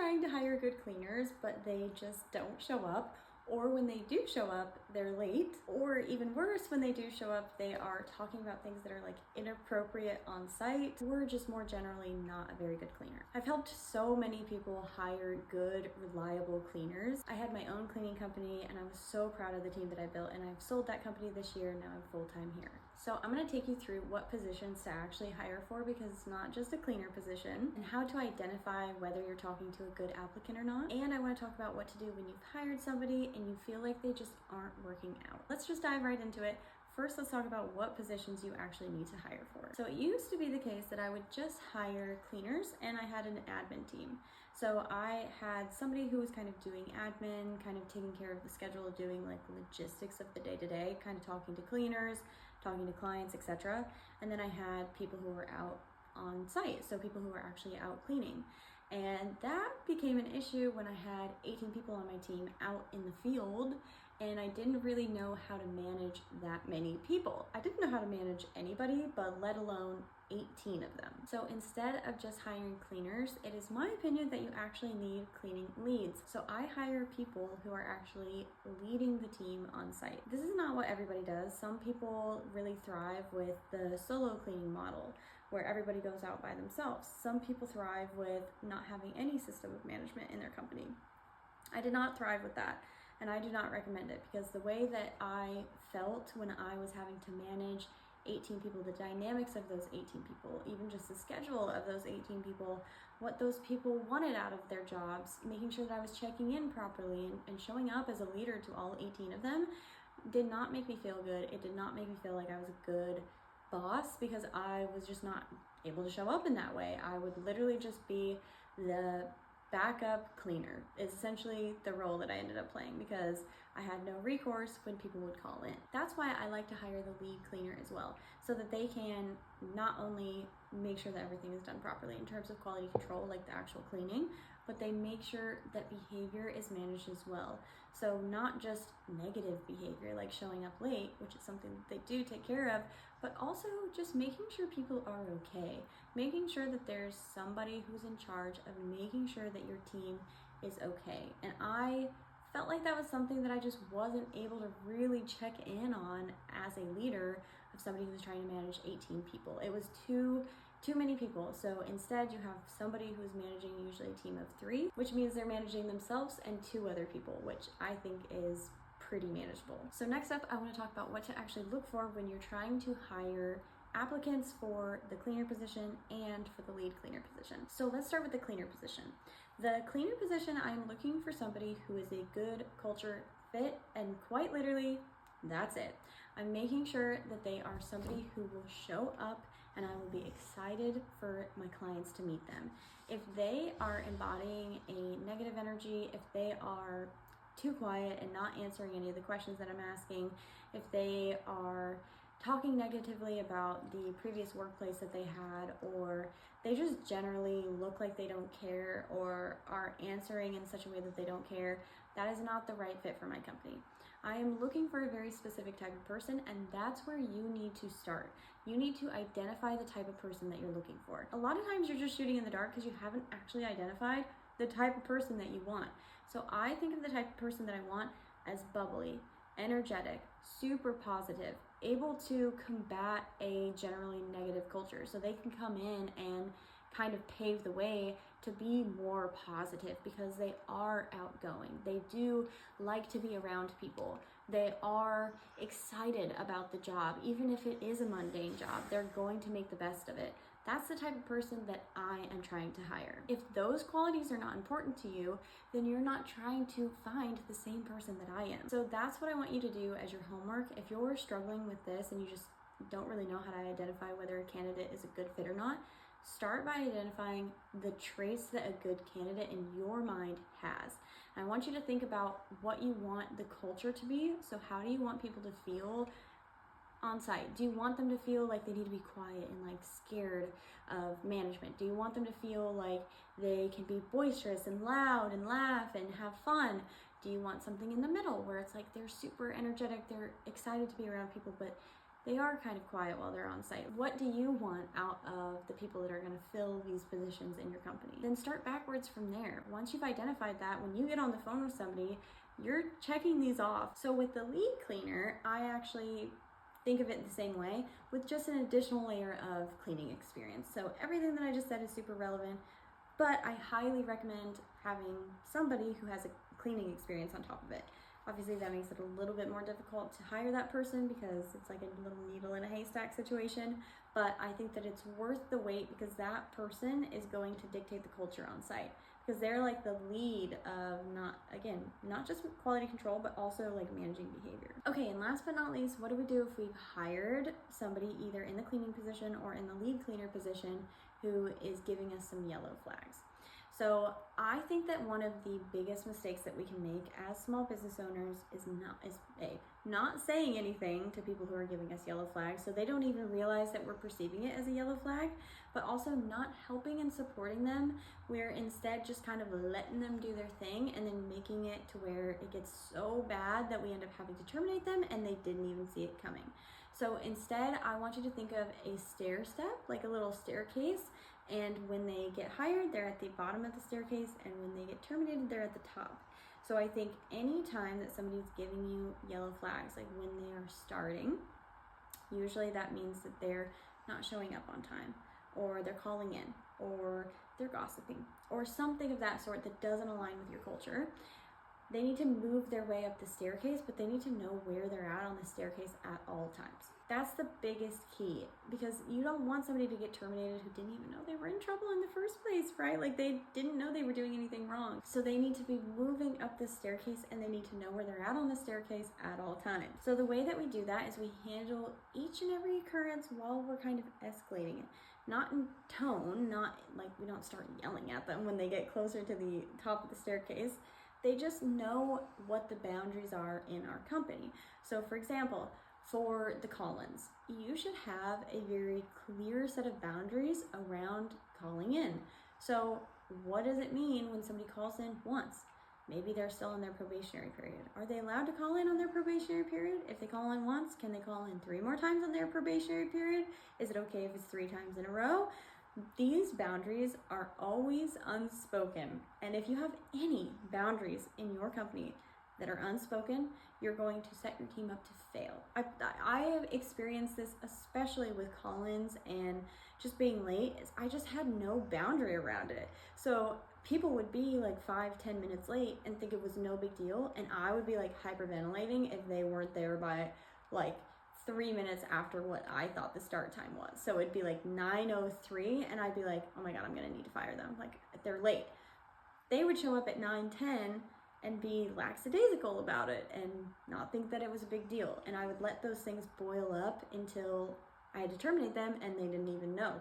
trying to hire good cleaners, but they just don't show up. Or when they do show up, they're late. Or even worse, when they do show up, they are talking about things that are like inappropriate on site, or just more generally not a very good cleaner. I've helped so many people hire good, reliable cleaners. I had my own cleaning company and I was so proud of the team that I built, and I've sold that company this year. Now I'm full-time here. So I'm gonna take you through what positions to actually hire for, because it's not just a cleaner position, and how to identify whether you're talking to a good applicant or not. And I wanna talk about what to do when you've hired somebody and you feel like they just aren't working out. Let's just dive right into it. First, let's talk about what positions you actually need to hire for. So it used to be the case that I would just hire cleaners and I had an admin team. So I had somebody who was kind of doing admin, kind of taking care of the schedule of doing like logistics of the day-to-day, kind of talking to cleaners, talking to clients, etc. And then I had people who were out on site, so people who were actually out cleaning. And that became an issue when I had 18 people on my team out in the field, and I didn't really know how to manage that many people. I didn't know how to manage anybody, but let alone 18 of them. So instead of just hiring cleaners, it is my opinion that you actually need cleaning leads. So I hire people who are actually leading the team on site. This is not what everybody does. Some people really thrive with the solo cleaning model, where everybody goes out by themselves. Some people thrive with not having any system of management in their company. I did not thrive with that, and I do not recommend it, because the way that I felt when I was having to manage 18 people, the dynamics of those 18 people, even just the schedule of those 18 people, what those people wanted out of their jobs, making sure that I was checking in properly and showing up as a leader to all 18 of them, did not make me feel good. It did not make me feel like I was a good boss, because I was just not able to show up in that way. I would literally just be the backup cleaner, is essentially the role that I ended up playing, because I had no recourse when people would call in. That's why I like to hire the lead cleaner as well, so that they can not only make sure that everything is done properly in terms of quality control, like the actual cleaning, but they make sure that behavior is managed as well. So not just negative behavior like showing up late, which is something that they do take care of, but also just making sure people are okay, making sure that there's somebody who's in charge of making sure that your team is okay. And I felt like that was something that I just wasn't able to really check in on as a leader of somebody who was trying to manage 18 people. It was too many people. So instead you have somebody who's managing usually a team of 3, which means they're managing themselves and 2 other people, which I think is pretty manageable. So next up, I want to talk about what to actually look for when you're trying to hire applicants for the cleaner position and for the lead cleaner position. So let's start with the cleaner position. The cleaner position, I'm looking for somebody who is a good culture fit, and quite literally, that's it. I'm making sure that they are somebody who will show up, and I will be excited for my clients to meet them. If they are embodying a negative energy, if they are too quiet and not answering any of the questions that I'm asking, if they are talking negatively about the previous workplace that they had, or they just generally look like they don't care or are answering in such a way that they don't care, that is not the right fit for my company. I am looking for a very specific type of person, and that's where you need to start. You need to identify the type of person that you're looking for. A lot of times you're just shooting in the dark because you haven't actually identified the type of person that you want. So I think of the type of person that I want as bubbly, energetic, super positive, able to combat a generally negative culture. So they can come in and kind of pave the way to be more positive, because they are outgoing. They do like to be around people. They are excited about the job. Even if it is a mundane job, they're going to make the best of it. That's the type of person that I am trying to hire. If those qualities are not important to you, then you're not trying to find the same person that I am. So that's what I want you to do as your homework. If you're struggling with this and you just don't really know how to identify whether a candidate is a good fit or not, start by identifying the traits that a good candidate in your mind has. And I want you to think about what you want the culture to be. So how do you want people to feel on site? Do you want them to feel like they need to be quiet and like scared of management? Do you want them to feel like they can be boisterous and loud and laugh and have fun? Do you want something in the middle where it's like they're super energetic, they're excited to be around people, but they are kind of quiet while they're on site. What do you want out of the people that are going to fill these positions in your company? Then start backwards from there. Once you've identified that, when you get on the phone with somebody, you're checking these off. So with the lead cleaner, I actually think of it the same way, with just an additional layer of cleaning experience. So everything that I just said is super relevant, but I highly recommend having somebody who has a cleaning experience on top of it. Obviously that makes it a little bit more difficult to hire that person because it's like a little needle in a haystack situation, but I think that it's worth the wait because that person is going to dictate the culture on site, because they're like the lead of not just quality control, but also like managing behavior. Okay, and last but not least, what do we do if we've hired somebody either in the cleaning position or in the lead cleaner position who is giving us some yellow flags? So I think that one of the biggest mistakes that we can make as small business owners is not saying anything to people who are giving us yellow flags, so they don't even realize that we're perceiving it as a yellow flag, but also not helping and supporting them. We're instead just kind of letting them do their thing and then making it to where it gets so bad that we end up having to terminate them and they didn't even see it coming. So instead, I want you to think of a stair step, like a little staircase. And when they get hired, they're at the bottom of the staircase, and when they get terminated, they're at the top. So I think any time that somebody's giving you yellow flags, like when they are starting, usually that means that they're not showing up on time, or they're calling in, or they're gossiping, or something of that sort that doesn't align with your culture. They need to move their way up the staircase, but they need to know where they're at on the staircase at all times. That's the biggest key, because you don't want somebody to get terminated who didn't even know they were in trouble in the first place, right? Like they didn't know they were doing anything wrong. So they need to be moving up the staircase and they need to know where they're at on the staircase at all times. So the way that we do that is we handle each and every occurrence while we're kind of escalating it. Not in tone, not like we don't start yelling at them when they get closer to the top of the staircase. They just know what the boundaries are in our company. So for example, for the call-ins, you should have a very clear set of boundaries around calling in. So what does it mean when somebody calls in once? Maybe they're still in their probationary period. Are they allowed to call in on their probationary period? If they call in once, can they call in 3 more times on their probationary period? Is it okay if it's 3 times in a row? These boundaries are always unspoken. And if you have any boundaries in your company that are unspoken, you're going to set your team up to fail. I have experienced this, especially with call-ins and just being late. I just had no boundary around it. So people would be like 5-10 minutes late and think it was no big deal. And I would be like hyperventilating if they weren't there by like 3 minutes after what I thought the start time was. So it'd be like 9:03 and I'd be like, oh my God, I'm gonna need to fire them. Like they're late. They would show up at 9:10 and be lackadaisical about it and not think that it was a big deal. And I would let those things boil up until I had to terminate them and they didn't even know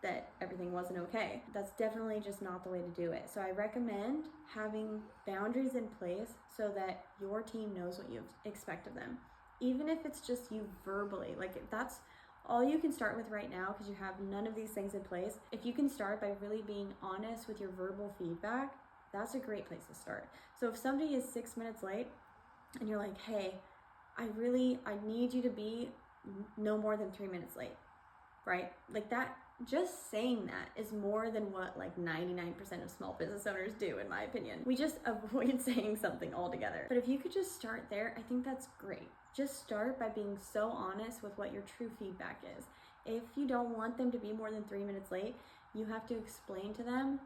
that everything wasn't okay. That's definitely just not the way to do it. So I recommend having boundaries in place so that your team knows what you expect of them. Even if it's just you verbally, like if that's all you can start with right now because you have none of these things in place, if you can start by really being honest with your verbal feedback, that's a great place to start. So if somebody is 6 minutes late and you're like, hey, I need you to be no more than 3 minutes late, right? Like that, just saying that is more than what like 99% of small business owners do, in my opinion. We just avoid saying something altogether. But if you could just start there, I think that's great. Just start by being so honest with what your true feedback is. If you don't want them to be more than 3 minutes late, you have to explain to them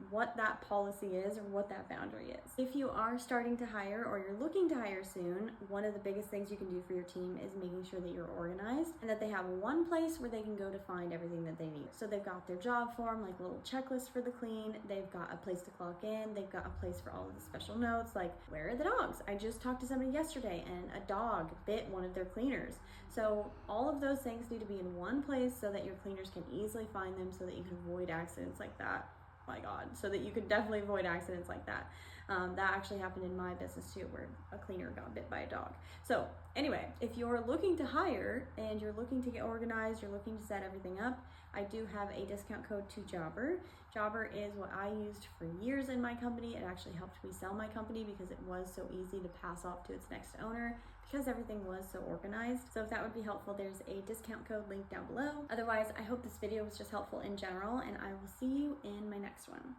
what that policy is or what that boundary is. If you are starting to hire or you're looking to hire soon, one of the biggest things you can do for your team is making sure that you're organized and that they have one place where they can go to find everything that they need. So they've got their job form, like a little checklist for the clean. They've got a place to clock in. They've got a place for all of the special notes, like where are the dogs? I just talked to somebody yesterday and a dog bit one of their cleaners. So all of those things need to be in one place so that your cleaners can easily find them so that you can avoid accidents like that. My God, so that you could definitely avoid accidents like that. That actually happened in my business too, where a cleaner got bit by a dog. So anyway, if you're looking to hire and you're looking to get organized, you're looking to set everything up, I do have a discount code to Jobber. Jobber is what I used for years in my company. It actually helped me sell my company because it was so easy to pass off to its next owner because everything was so organized. So if that would be helpful, there's a discount code linked down below. Otherwise, I hope this video was just helpful in general, and I will see you in my next one.